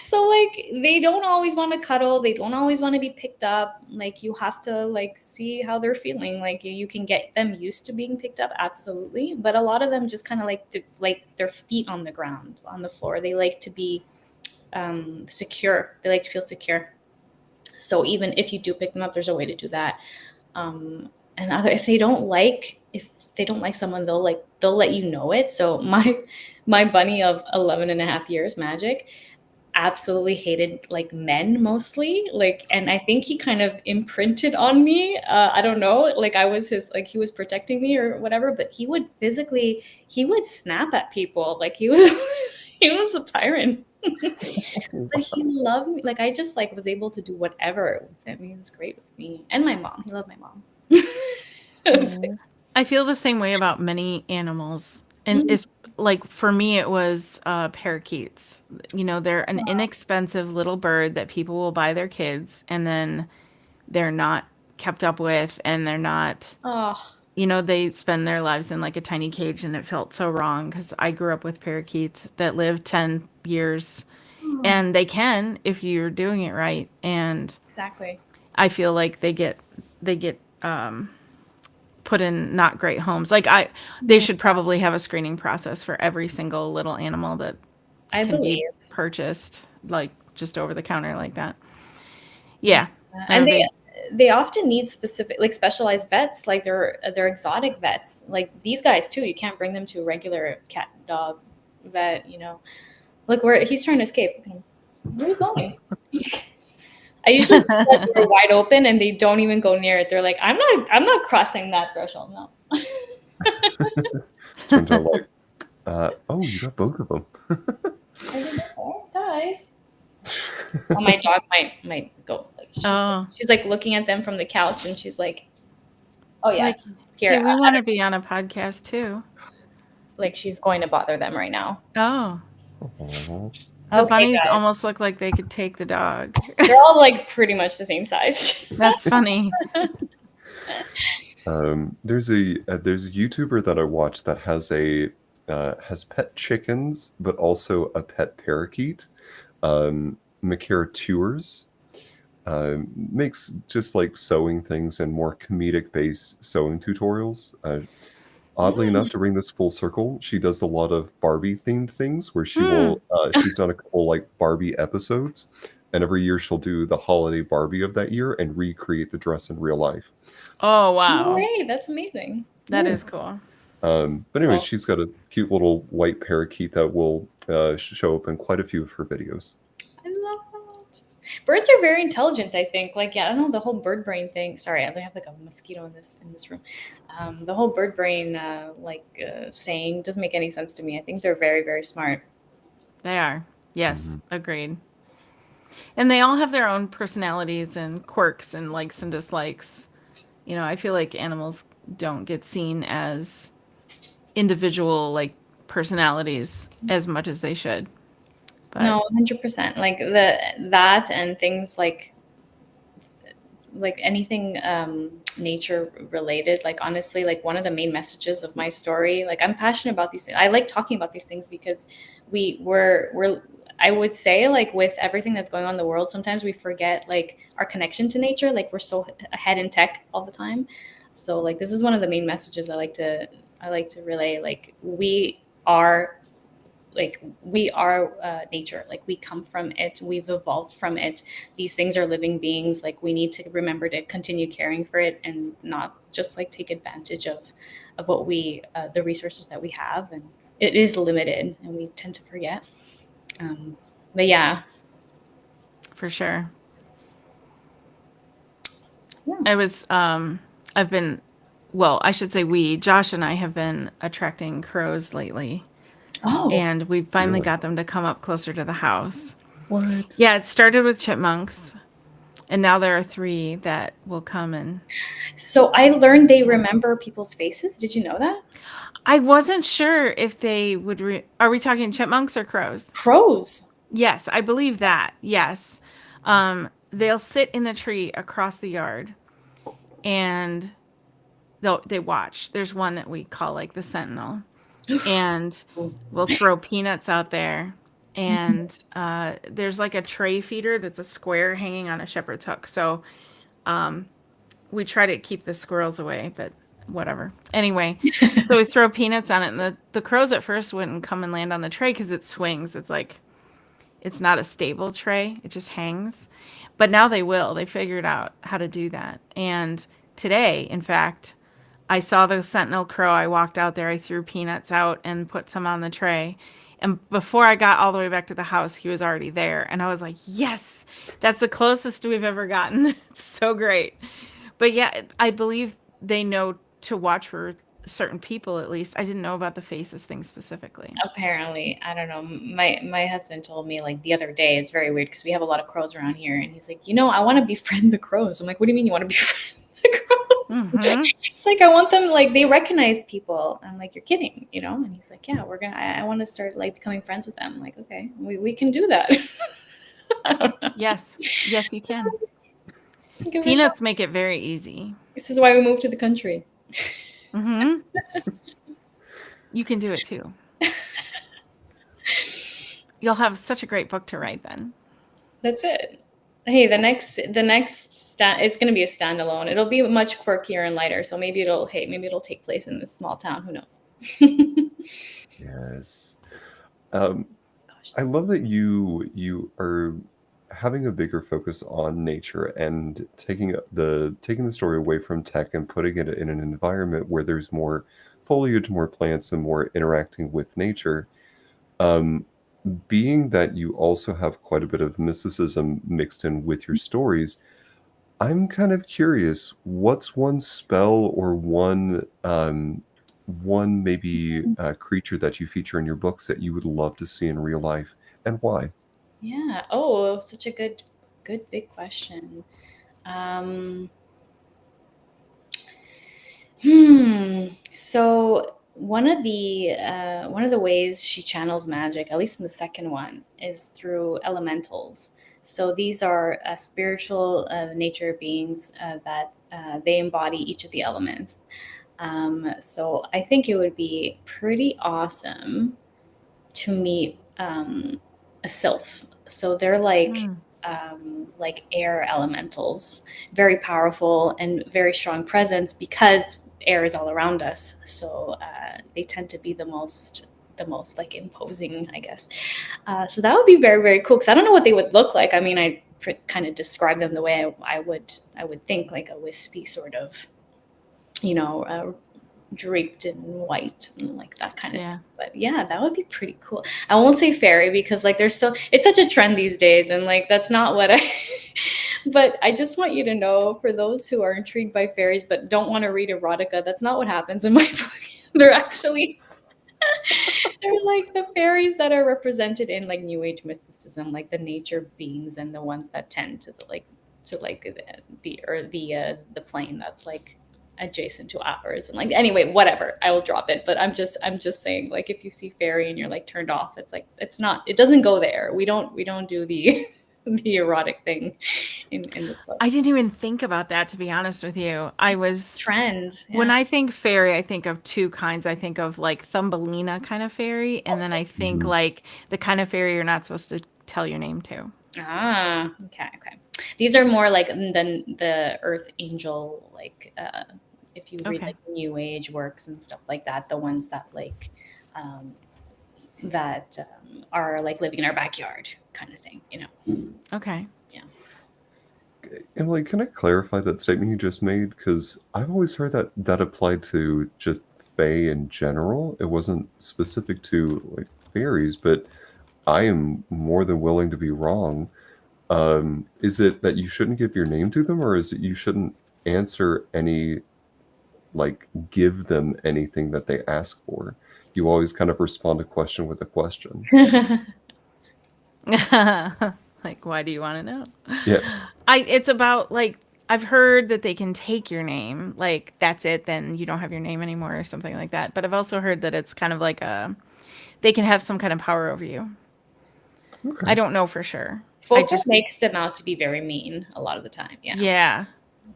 So like they don't always want to cuddle. They don't always want to be picked up. Like you have to like see how they're feeling. Like you can get them used to being picked up, absolutely. But a lot of them just kind of like their feet on the ground, on the floor. They like to be secure. They like to feel secure. So even if you do pick them up, there's a way to do that. And if they don't like someone, they'll let you know it. So my bunny of 11 and a half years, Magic, absolutely hated like men mostly, like, and I think he kind of imprinted on me. I don't know, like I was his, like he was protecting me or whatever, but he would snap at people. Like he was he was a tyrant. But he loved me. Like I just like was able to do whatever with him. He was great with me and my mom. He loved my mom. I feel the same way about many animals. And it's like for me, it was parakeets. You know, they're an inexpensive little bird that people will buy their kids, and then they're not kept up with, and they're not, Oh, you know, they spend their lives in like a tiny cage, and it felt so wrong because I grew up with parakeets that live 10 years, and they can if you're doing it right. And exactly. I feel like they get put in not great homes. Like they should probably have a screening process for every single little animal that I can believe. be purchased, like just over the counter like that. Yeah. And they often need specific, like specialized vets, like they're exotic vets, like these guys too. You can't bring them to a regular cat dog vet, you know. Look where he's trying to escape. Where are you going? I usually leave that door wide open, and they don't even go near it. They're like, I'm not crossing that threshold. No. Turns out like, oh, you got both of them. I don't know, guys. Oh, my dog might go. Like, she's like looking at them from the couch, and she's like, "Oh yeah, Like, here." hey, we want to be on a podcast too. Like she's going to bother them right now. Oh. Aw. The Okay, bunnies guys. almost look like they could take the dog. They're all like pretty much the same size. That's funny. There's a YouTuber that I watch that has pet chickens, but also a pet parakeet. Makara Tours makes just like sewing things and more comedic based sewing tutorials. Oddly enough, to bring this full circle, she does a lot of Barbie themed things where she's done a couple like Barbie episodes, and every year she'll do the holiday Barbie of that year and recreate the dress in real life. Oh, No wow. way, that's amazing. That is cool. But anyway, she's got a cute little white parakeet that will show up in quite a few of her videos. I love that. Birds are very intelligent, I think. Like, yeah, I don't know, the whole bird brain thing. Sorry, I have like a mosquito in this room. The whole bird brain saying doesn't make any sense to me. I think they're very, very smart. They are. Yes, agreed. And they all have their own personalities and quirks and likes and dislikes. You know, I feel like animals don't get seen as individual like personalities as much as they should. But No, 100%. Like that and things like anything nature related. Like honestly, like one of the main messages of my story, like I'm passionate about these things. I like talking about these things because we're I would say like with everything that's going on in the world, sometimes we forget like our connection to nature. Like we're so ahead in tech all the time. So like this is one of the main messages I like to relay. Like we are nature. Like we come from it, we've evolved from it. These things are living beings. Like we need to remember to continue caring for it and not just like take advantage of what we the resources that we have, and it is limited and we tend to forget. But yeah, for sure. Yeah. I've been, well, I should say Josh and I have been attracting crows lately. Oh, And we finally Really? got them to come up closer to the house. What? Yeah, it started with chipmunks. And now there are 3 that will come and so I learned they remember people's faces. Did you know that? I wasn't sure if they would are we talking chipmunks or crows? Crows. Yes, I believe that. Yes. They'll sit in the tree across the yard and they watch. There's one that we call like the sentinel. And we'll throw peanuts out there. And there's like a tray feeder that's a square hanging on a shepherd's hook. So we try to keep the squirrels away, but whatever. Anyway, so we throw peanuts on it. And the crows at first wouldn't come and land on the tray because it swings. It's like, it's not a stable tray. It just hangs. But now they will. They figured out how to do that. And today, in fact, I saw the sentinel crow. I walked out there. I threw peanuts out and put some on the tray. And before I got all the way back to the house, he was already there. And I was like, yes, that's the closest we've ever gotten. It's so great. But yeah, I believe they know to watch for certain people, at least. I didn't know about the faces thing specifically. Apparently, I don't know. My husband told me like the other day. It's very weird because we have a lot of crows around here, and he's like, I want to befriend the crows. I'm like, what do you mean you want to befriend the crows? Mm-hmm. It's like I want them, like they recognize people. I'm like, you're kidding, And he's like, yeah, I want to start like becoming friends with them. I'm like, okay, we can do that. I don't know. Yes, you can. Give it a Peanuts shot. make it very easy. This is why we moved to the country. Mm-hmm. You can do it too. You'll have such a great book to write then. That's it. Hey, the next it's going to be a standalone. It'll be much quirkier and lighter. So maybe it'll take place in this small town. Who knows? Yes. Gosh. I love that you are having a bigger focus on nature and taking the story away from tech and putting it in an environment where there's more foliage, more plants, and more interacting with nature. being that you also have quite a bit of mysticism mixed in with your stories, I'm kind of curious, what's one spell or one maybe creature that you feature in your books that you would love to see in real life, and why? Yeah. Oh, such a good big question. Um, So one of the ways she channels magic, at least in the second one, is through elementals. So these are spiritual nature beings that they embody each of the elements. So I think it would be pretty awesome to meet a sylph. So they're Hmm. like air elementals, very powerful and very strong presence because air is all around us. So they tend to be the most like imposing, I guess. So that would be very very cool because I don't know what they would look like. I mean, I kind of describe them the way I would think like a wispy sort of, you know, draped in white and like that kind of thing. Yeah. But yeah, that would be pretty cool. I won't say fairy because like there's so it's such a trend these days and like that's not what I but I just want you to know for those who are intrigued by fairies but don't want to read erotica, that's not what happens in my book. They're actually they're like the fairies that are represented in like new age mysticism, like the nature beings and the ones that tend to like the plane that's like adjacent to ours and like anyway whatever I will drop it but I'm just saying like if you see fairy and you're like turned off it's like it doesn't go there we don't do the the erotic thing in this book I didn't even think about that, to be honest with you. trend When yeah I think fairy, I think of two kinds. I think of like Thumbelina kind of fairy, and then I think Mhm. like the kind of fairy you're not supposed to tell your name to. okay these are more like than the earth angel like if you read Okay. like new age works and stuff like that the ones um, that are like living in our backyard kind of thing Okay. yeah Emily, can I clarify that statement you just made? Because I've always heard that that applied to just fae in general. It wasn't specific to like fairies, but I am more than willing to be wrong. Is it that you shouldn't give your name to them, or is it you shouldn't answer any, like, give them anything that they ask for? You always kind of respond a question with a question. Like, why do you want to know? Yeah. It's about like I've heard that they can take your name, like that's it, then you don't have your name anymore or something like that. But I've also heard that it's kind of like they can have some kind of power over you. I Okay. don't know for sure. I folklore just makes them out to be very mean a lot of the time yeah yeah.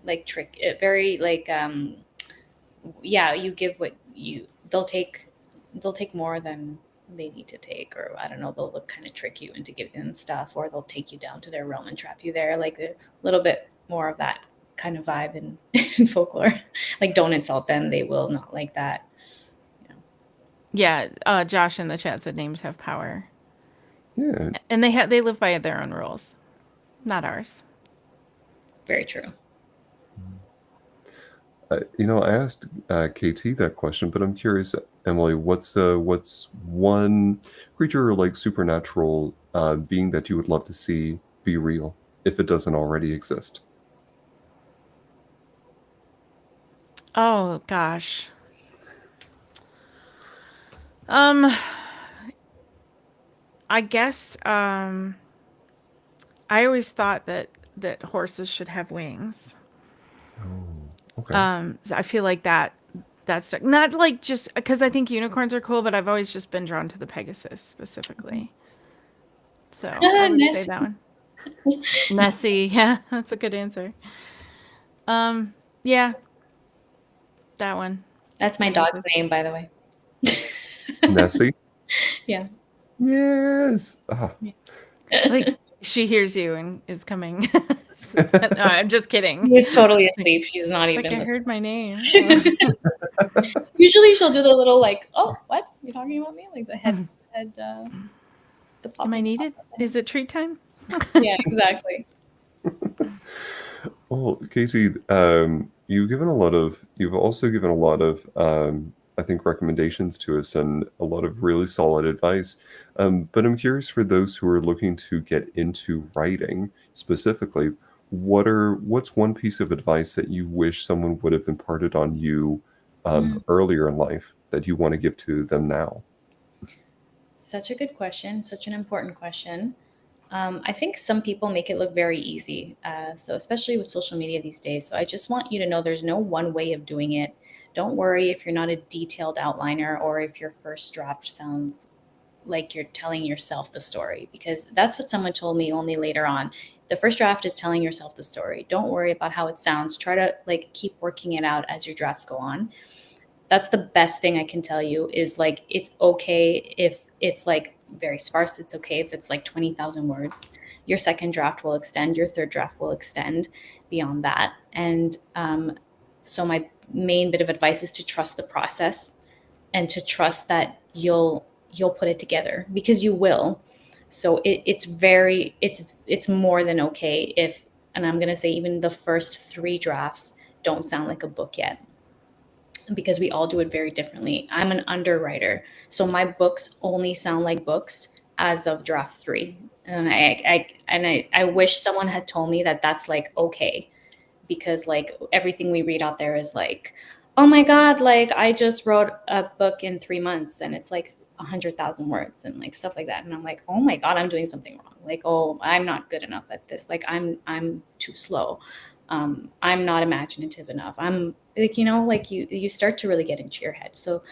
like trick very like yeah you give what you they'll take more than they need to take or I don't know they'll kind of trick you into giving them stuff or they'll take you down to their realm and trap you there like a little bit more of that kind of vibe in folklore like don't insult them they will not like that Yeah, Josh in the chat said names have power. Yeah. And they live by their own rules, not ours. very true I asked KT that question, but I'm curious, Emily, what's one creature or like supernatural being that you would love to see be real if it doesn't already exist? Oh gosh. Um I guess I always thought that horses should have wings. Oh, okay. So I feel like that's not like just because I think unicorns are cool, but I've always just been drawn to the Pegasus specifically. So I would say that Nessie. one. Nessie, yeah, that's a good answer. Yeah, that one. That's my dog's Pegasus. name by the way Nessie? yeah Yes. Ah, Like she hears you and is coming. No, I'm just kidding. she was totally Like, asleep she's not like even I listening heard my name. Usually she'll do the little like, oh, what? You're talking about me? Like the head, the Am I popping. needed? Is it treat time? Yeah, exactly. well, Katie, you've also given a lot of I think, recommendations to us and a lot of really solid advice. But I'm curious, for those who are looking to get into writing specifically, what's one piece of advice that you wish someone would have imparted on you Mm, earlier in life that you want to give to them now? such a good question, such an important question. I think some people make it look very easy. So, especially with social media these days. So, I just want you to know there's no one way of doing it. Don't worry if you're not a detailed outliner or if your first draft sounds like you're telling yourself the story, because that's what someone told me only later on. The first draft is telling yourself the story. Don't worry about how it sounds. Try to like keep working it out as your drafts go on. That's the best thing I can tell you is like it's okay if it's like very sparse. It's okay if it's like 20,000 words. Your second draft will extend, your third draft will extend beyond that. And so, my main bit of advice is to trust the process and to trust that you'll put it together because you will. So it's more than okay if, and I'm going to say even the first three drafts don't sound like a book yet, because we all do it very differently. I'm an underwriter, so my books only sound like books as of draft three, and I wish someone had told me that that's like okay, because like everything we read out there is like, oh my god, like I just wrote a book in 3 months and it's like 100,000 words and like stuff like that, and I'm like, oh my god, I'm doing something wrong. Like, oh, I'm not good enough at this. Like I'm too slow. I'm not imaginative enough. I'm like, like you start to really get into your head. So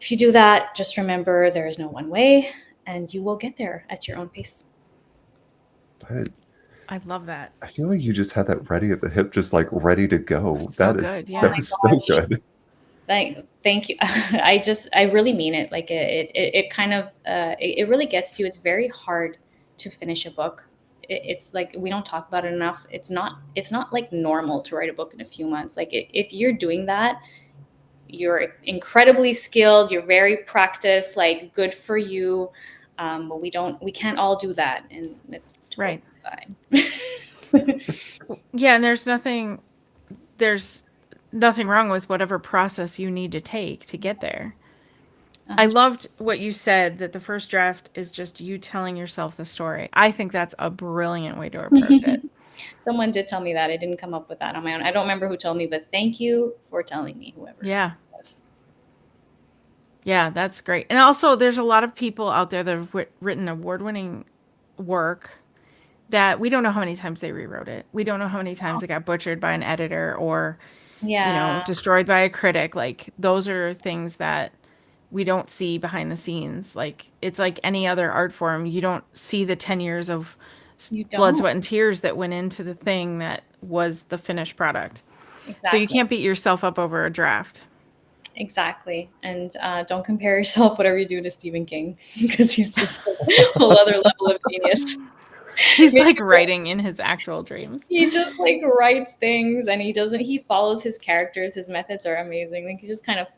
if you do that, just remember there is no one way, and you will get there at your own pace. But I love that. I feel like you just had that ready at the hip, just like ready to go. So good. Oh That Yeah. my is so good. thank you. I really mean it. Like it kind of it really gets to you. It's very hard to finish a book. It's like we don't talk about it enough. It's not like normal to write a book in a few months. Like if you're doing that, you're incredibly skilled. You're very practiced. Like good for you. But we can't all do that, and it's totally Right. fine. Yeah, and there's nothing wrong with whatever process you need to take to get there. I loved what you said, that the first draft is just you telling yourself the story. I think that's a brilliant way to approach it. Someone did tell me that. I didn't come up with that on my own. I don't remember who told me, but thank you for telling me, whoever it Yeah. was. Yeah, that's great. And also, there's a lot of people out there that have written award-winning work that we don't know how many times they rewrote it. We don't know how many times it got butchered by an editor or, Yeah, destroyed by a critic. Like, those are things that we don't see behind the scenes. Like, it's like any other art form. You don't see the 10 years of you blood, don't. sweat, and tears that went into the thing that was the finished product. So you Exactly. can't beat yourself up over a draft. Exactly. And don't compare yourself, whatever you do, to Stephen King, because he's just a whole other level of genius. He's Maybe like writing in his actual dreams. he just like writes things, and he follows his characters. His methods are amazing. Like he just kind of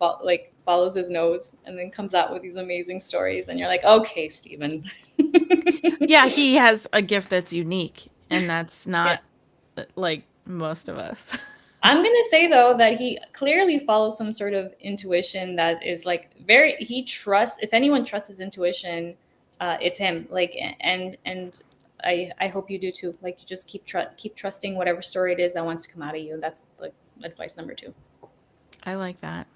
follows his nose and then comes out with these amazing stories. And you're like, okay, Stephen. Yeah, he has a gift that's unique, and that's Yeah. not like most of us. I'm gonna say though that he clearly follows some sort of intuition that is like very. He trusts. If anyone trusts his intuition, it's him. Like and I hope you do too. Like you just keep trusting whatever story it is that wants to come out of you. That's like advice number two. I like that.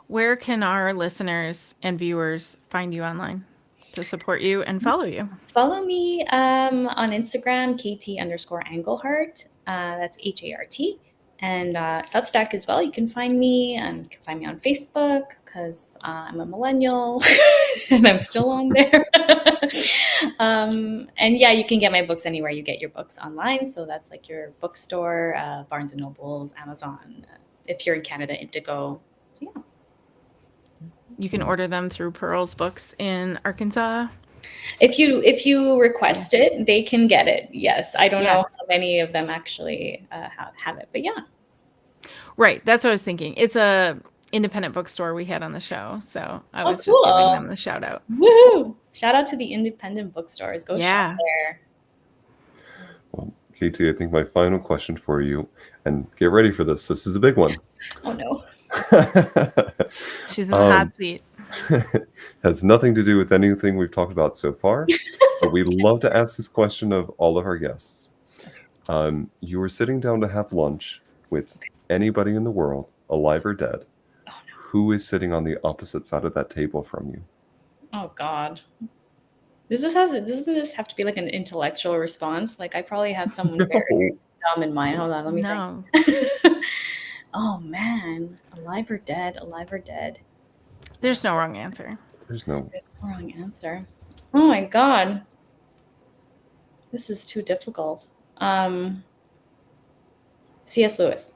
Where can our listeners and viewers find you online to support you and follow you? Follow me on Instagram, KT_Anglehart. That's HART. And Substack as well. You can find me, and you can find me on Facebook because I'm a millennial and I'm still on there. And yeah, you can get my books anywhere you get your books online. So that's like your bookstore, Barnes and Nobles, Amazon. If you're in Canada, Indigo. So yeah. You can order them through Pearl's Books in Arkansas. If you request it, they can get it. Yes, I don't know Yes. how many of them actually have it, but yeah. Right. That's what I was thinking. It's a independent bookstore we had on the show, so I Oh, was just giving cool! them the shout out. Woohoo! Shout out to the independent bookstores. Go shop Yeah. there. Well, KT, I think my final question for you, and get ready for this. This is a big one. Oh no. She's in the hot Um, seat. has nothing to do with anything we've talked about so far, but we love to ask this question of all of our guests. You were sitting down to have lunch with anybody in the world, alive or dead. Oh Who is sitting on the opposite side of that table from you? no. Oh God. Doesn't this have to be like an intellectual response? Like I probably have someone very No. dumb in mind. Hold on, let me No. think. Oh man, alive or dead? Alive or dead? There's no wrong answer. There's no. There's no wrong answer. Oh my God, this is too difficult. C.S. Lewis,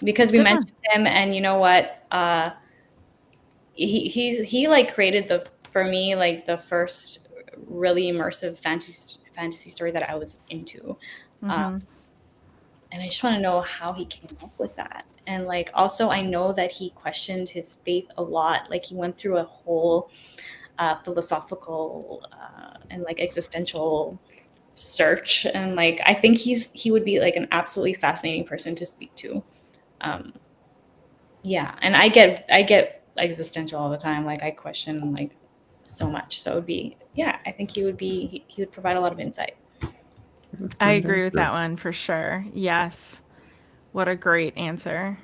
because we Good one. mentioned him, and you know what? He like created for me like the first really immersive fantasy story that I was into. Mhm. And I just want to know how he came up with that. And like also I know that he questioned his faith a lot. Like he went through a whole philosophical and like existential search. And like I think he would be like an absolutely fascinating person to speak to. Um, yeah, and I get existential all the time. Like I question like so much. So it would be I think he would provide a lot of insight. I Great agree with answer. that one for sure. Yes. What a great answer.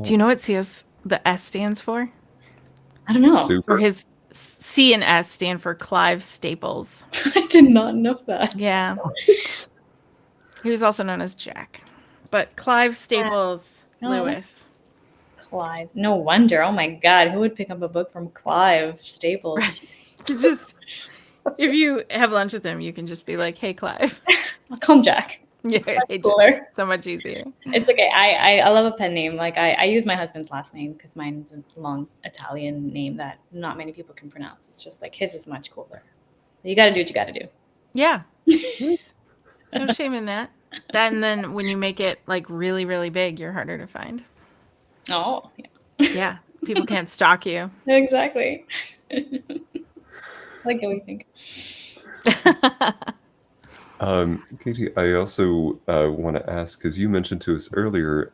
Do you Oh, know what the S stands for? I don't know. Or super. his C and S stand for Clive Staples. I did not know that. Yeah. What? He was also known as Jack. But Clive Staples Oh, Lewis. Clive. No wonder. Oh my God. Who would pick up a book from Clive Staples? You can just, if you have lunch with him, you can just be like, hey, Clive. I'll call him Jack. Yeah, That's cooler. so much easier. It's okay. I love a pen name. Like I use my husband's last name because mine's a long Italian name that not many people can pronounce. It's just like his is much cooler. You got to do what you got to do. Yeah. No shame in that. And then when you make it like really, really big, you're harder to find. Oh, yeah. Yeah. People can't stalk you. Exactly. I like how we think. Katie, I also want to ask, because you mentioned to us earlier,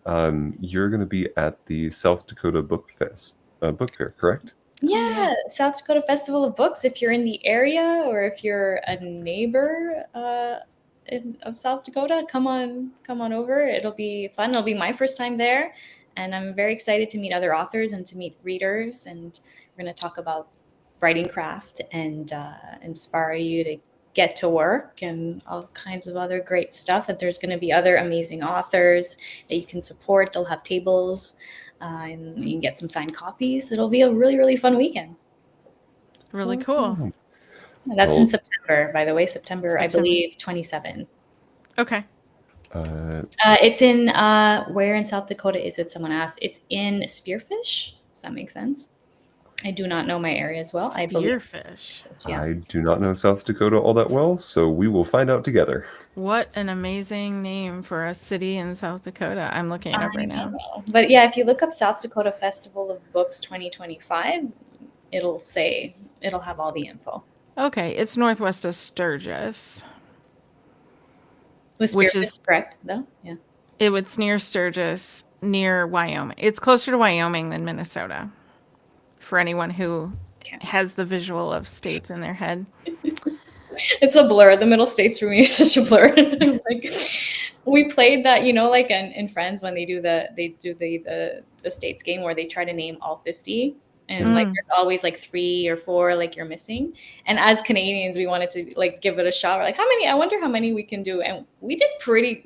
you're going to be at the South Dakota Book Fair, correct? Oh, yeah. Yeah, South Dakota Festival of Books. If you're in the area or if you're a neighbor of South Dakota, come on over. It'll be fun. It'll be my first time there, and I'm very excited to meet other authors and to meet readers. And we're going to talk about writing craft and inspire you to get to work and all kinds of other great stuff. And there's going to be other amazing authors that you can support. They'll have tables and you can get some signed copies. It'll be a really, really fun weekend. Really So cool. Awesome. that's in Well, September, by the way. September. I September. believe 27. Okay. It's in where in South Dakota is it? Someone asked. It's in Spearfish. Does that make sense? I do not know my area as well. I believe. Spearfish. Yeah. I do not know South Dakota all that well, so we will find out together. What an amazing name for a city in South Dakota. I'm looking it up right now. But yeah, if you look up South Dakota Festival of Books 2025, it'll have all the info. Okay. It's northwest of Sturgis. Was Which Spearfish is correct though? Yeah. It's near Sturgis, near Wyoming. It's closer to Wyoming than Minnesota. For anyone who Okay. has the visual of states in their head. It's a blur. The middle states for me is such a blur. Like we played that, like in Friends when they do the states game where they try to name all 50 and like there's always like 3 or 4 like you're missing. And as Canadians, we wanted to like give it a shot. We're like, I wonder how many we can do. And we did pretty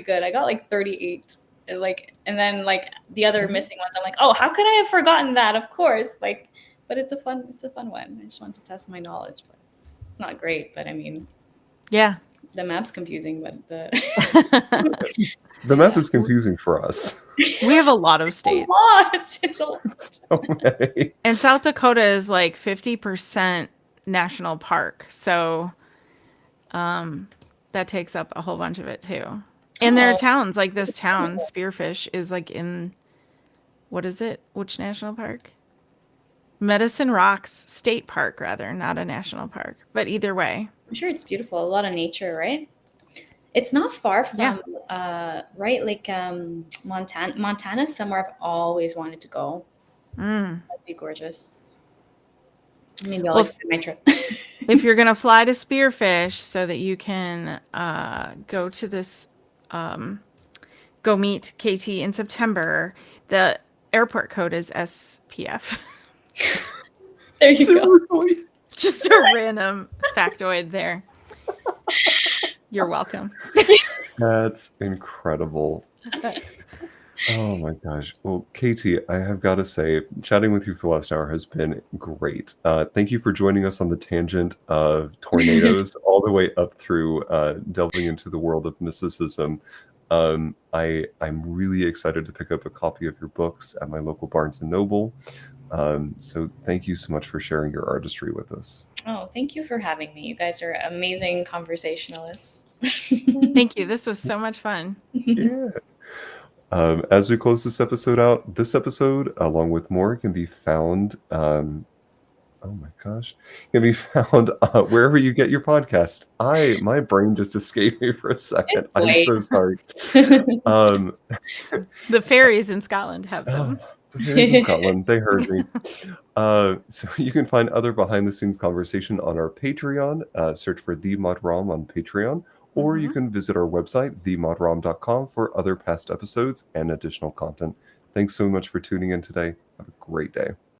good. I got like 38. And then like the other missing ones, I'm like, oh, how could I have forgotten that? Of course. Like, but it's a fun one. I just want to test my knowledge, but it's not great. But I mean, Yeah. the map's confusing, but The map is confusing for us. We have a lot of states. It's a lot. So many. And South Dakota is like 50% national park. So that takes up a whole bunch of it too. And there are towns like this town, Spearfish, is like in, what is it? Which national park? Medicine Rocks State Park, rather, not a national park. But either way. I'm sure it's beautiful. A lot of nature, right? It's not far Yeah. from right, like Montana's somewhere I've always wanted to go. Must be gorgeous. Maybe I'll Well, extend my trip. if you're gonna fly to Spearfish so that you can go to this, go meet KT in September, the airport code is SPF. There you go. Seriously? Just a random factoid there. You're welcome. That's incredible. Oh my gosh. Well, Katie, I have got to say, chatting with you for the last hour has been great. Thank you for joining us on the tangent of tornadoes, all the way up through delving into the world of mysticism. I'm really excited to pick up a copy of your books at my local Barnes and Noble. So thank you so much for sharing your artistry with us. Oh, thank you for having me. You guys are amazing conversationalists. Thank you. This was so much fun. Yeah. As we close this episode out, this episode, along with more, can be found. Oh my gosh, can be found wherever you get your podcast. My brain just escaped me for a second. It's I'm late. so sorry. Um, The fairies in Scotland have them. the fairies in Scotland, they heard me. So you can find other behind-the-scenes conversation on our Patreon. Search for The Mod Rom on Patreon, or you can visit our website, themodrom.com, for other past episodes and additional content. Thanks so much for tuning in today. Have a great day.